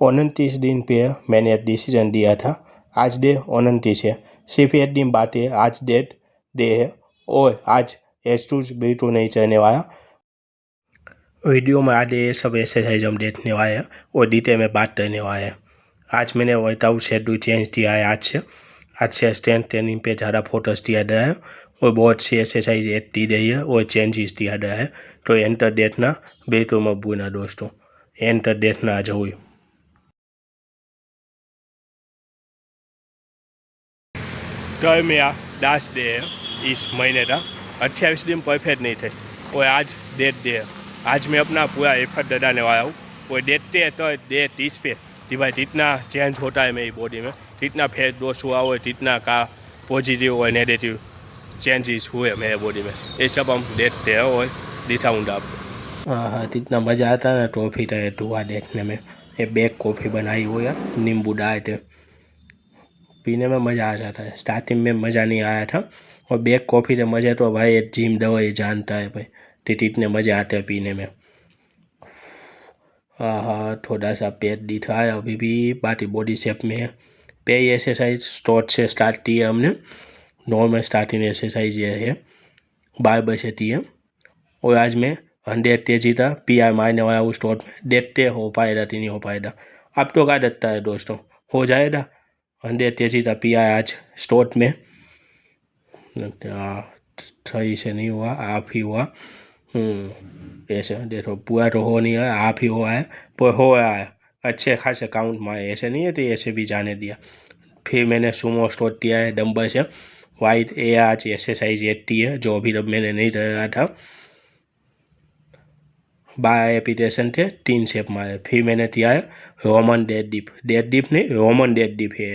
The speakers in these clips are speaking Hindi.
29 दिन पे मैंने एक डिसीजन दिया था। आज डे 29 है, सिर्फ एक दिन बात है, आज डेट डे है और आज S2 B2 नहीं चलने वाला। वीडियो में आज ये सब एक्सरसाइज हम देखने वाले हैं और डिटेल में बात करने वाले हैं। आज मैंने वर्कआउट शेड्यूल चेंज किया है। आज से स्ट्रेंथ ट्रेनिंग पे ज़्यादा फोकस दिया गया है और बहुत सी एक्सरसाइज ऐड की गई है और चेंजेस दिया गया है। तो एंटर देखना बिल्कुल मत भूलना दोस्तों, एंटर देखना जरूर। कल मेरा लास्ट डे है इस महीने का। 28 दिन परफेक्ट नहीं थे और आज डेट डे है। आज मैं अपना पूरा एफर्ट लगाने वाला हूँ और देखते हैं तो डे 30 पे कि भाई जितना चेंज होता है मेरी बॉडी में, जितना फेट लॉस हुआ हो, जितना का पॉजिटिव और नेगेटिव चेंजेस हुए मेरे बॉडी में, ये सब हम देखते हैं और दिखाऊंगा आपको। हाँ, जितना मज़ा आता है ना ट्रॉफी का धुआं देखने में। ये बैग कॉफ़ी बनाई हुई है, नींबू डाल के पीने में मज़ा आ जाता है। स्टार्टिंग में मज़ा नहीं आया था और बैग कॉफ़ी के मज़े तो भाई एक जिम दवाई जानता है भाई, तो इतने मज़े आते हैं पीने में। हाँ, थोड़ा सा पेट दिखा है अभी भी, बाकी बॉडी शेप में है। पे एक्सरसाइज स्टार्ट से स्टार्ट की है हमने। नॉर्मल स्टार्टिंग एक्सरसाइज ये है, 12 बजे की है और आज मैं 100 kg का PR मारने वाला हूँ स्टार्ट में। देखते हो पाएगा कि नहीं हो पाएगा। अब तो क्या लगता है दोस्तों, हो जाएगा 100 kg का PR आज स्टार्ट में। सही से नहीं हुआ, आप ही हुआ। ऐसे देखो पूरा तो हो नहीं है, आप ही हुआ है, पर हो रहा है अच्छे खासे काउंट मारे। ऐसे नहीं है तो ऐसे भी जाने दिया। फिर मैंने सुमो स्टार्ट किया है डंबल से। वाइट ए आज एक्सरसाइज एट्टी है जो अभी तक मैंने नहीं रहा था। 12 एपिटेशन थे, 3 सेप मारे। फिर मैंने किया है रोमन डेड डिप नहीं, रोमन डेड डिप है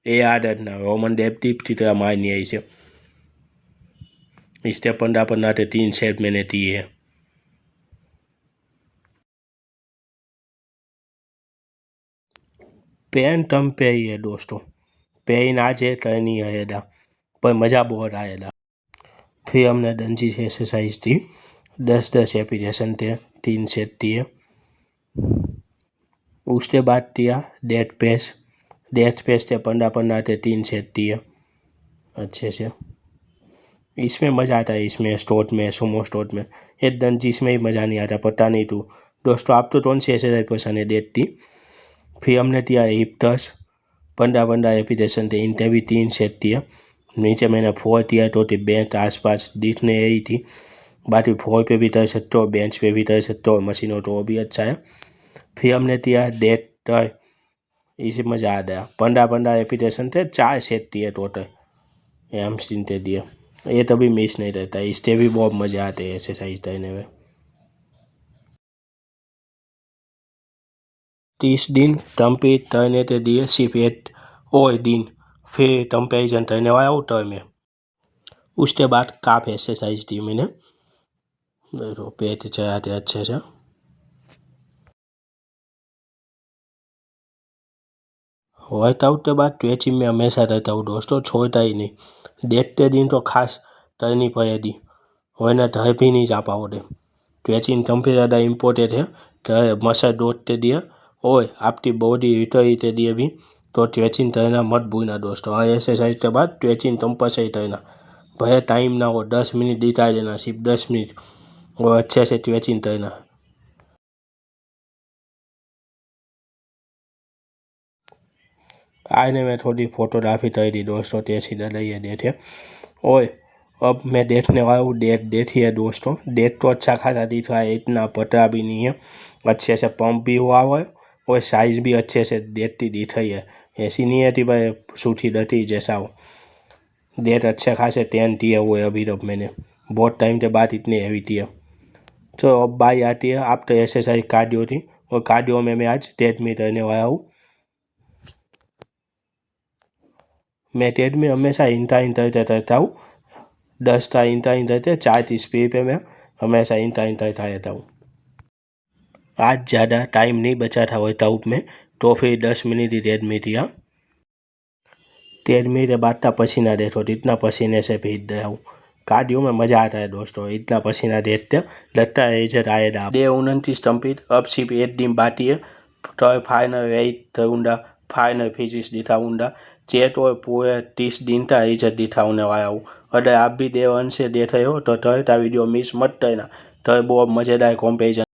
ये आदत ना, रोमन डेड डिप की तरह मारनी है इसे। इससे 15-15 से 3 सेप मैंने दिए है। पेन टम पे ही है दोस्तों, पेन आज है करनी है पर मज़ा बहुत आएगा। फिर हमने डंजी से एक्सरसाइज थी, 10-10 एपिटेशन थे, 3 सेट दिए। उसके बाद दिया डेट पेस थे 15-15 थे, 3 सेट दिए अच्छे से। इसमें मज़ा आता है, इसमें स्टोट में, सुमो स्टोट में। ये डंजी इसमें ही मज़ा नहीं आता, पता नहीं तू दोस्तों आप तो कौन सी एक्सरसाइज पसंद है डेट थी। फिर हमने दिया हिप टच, 15-15 एपिटेशन थे, इनके भी 3 सेट दिए। नीचे मैंने 4 दिया तो बेंच आसपास दिखने यही थी। बाकी 4 पे भी कर सकते हो, बेंच पे भी कर सकते हो, मशीनों तो वो भी अच्छा है। फिर हमने दिया डेट टच, इसे मज़ा आ गया। 15-15 एपिटेशन थे, 4 सेट दिए टोटल, हैमस्ट्रिंग के दिए। ये तभी मिस नहीं रहता, इससे भी बहुत मज़ा आते हैं एक्सरसाइज करने में। 30 दिन कंप्लीट करने के लिए सिर्फ एक और दिन फिर कंपेरिजन करने वाला हूँ टर्म में। उसके बाद काफ एक्सरसाइज दी मैंने, देखो पेट चढ़ाते अच्छे से। वर्कआउट के बाद स्ट्रेचिंग में हमेशा रहता हूँ दोस्तों, छोड़ता ही नहीं। देखते दिन तो खास करनी पड़ेगी वरना घर भी नहीं जा पाओगे। स्ट्रेचिंग सबसे ज़्यादा इम्पोर्टेंट है, तो मसल दौड़ते दिए और आपकी बॉडी रिकवरी के लिए भी तो स्ट्रेचिंग करना मत भूलना दोस्तों। हर एक्सरसाइज के बाद स्ट्रेचिंग कंपल्सरी करना, भले टाइम ना हो 10 मिनट दिखा देना, सिर्फ 10 मिनट और अच्छे से स्ट्रेचिंग करना। आज ने मैं थोड़ी फोटोग्राफी कर दी दोस्तों, तेजी लड़ाइए देखे और अब मैं देखने वाला हूँ डेट। देखिए दोस्तों, डेट तो अच्छा खासा दिख रहा है, इतना पतला भी नहीं है, अच्छे से पंप भी हुआ है और साइज़ भी अच्छे से देखती दिख रही है। ऐसी नहीं है कि भाई सूठी डटी जैसा हो। डेट अच्छे खासे 10 दिए हुए अभी तक मैंने, बहुत टाइम के बाद इतनी हैवी दिए। तो अब बाई आती है आप तो एक्सरसाइज कार्डियो थी और कार्डियो में मैं आज 10 मिनट रहने वाला हूँ। मैं 10 में हमेशा इंटा रहता हूँ, 10 का इंटा रहते 4 की स्पीड पे मैं हमेशा इंटा था रहता हूँ। आज ज़्यादा टाइम नहीं बचा था वर्कआउट में, तो फिर 10 मिनट ही 10 मिनट दिया। 10 मिनट के बाद का पसीना देखो, इतना पसीने से भीग गया हूँ। कार्डियो में मज़ा आता है दोस्तों, इतना पसीना देखते लगता है इसे आएगा। डे 29 कंप्लीट, अब सिर्फ एक दिन बाकी है टॉय फाइनल 8 थउंडा फाइनल फिजिक्स दिथा उंडा चेत और पूरे 30 दिन ता इज्जत दिथा उन्हें वाया अरे आप भी देव अंशे दे थे हो तो ता वीडियो मिस मत करना तो बहुत मज़ेदार कॉम्पेरिजन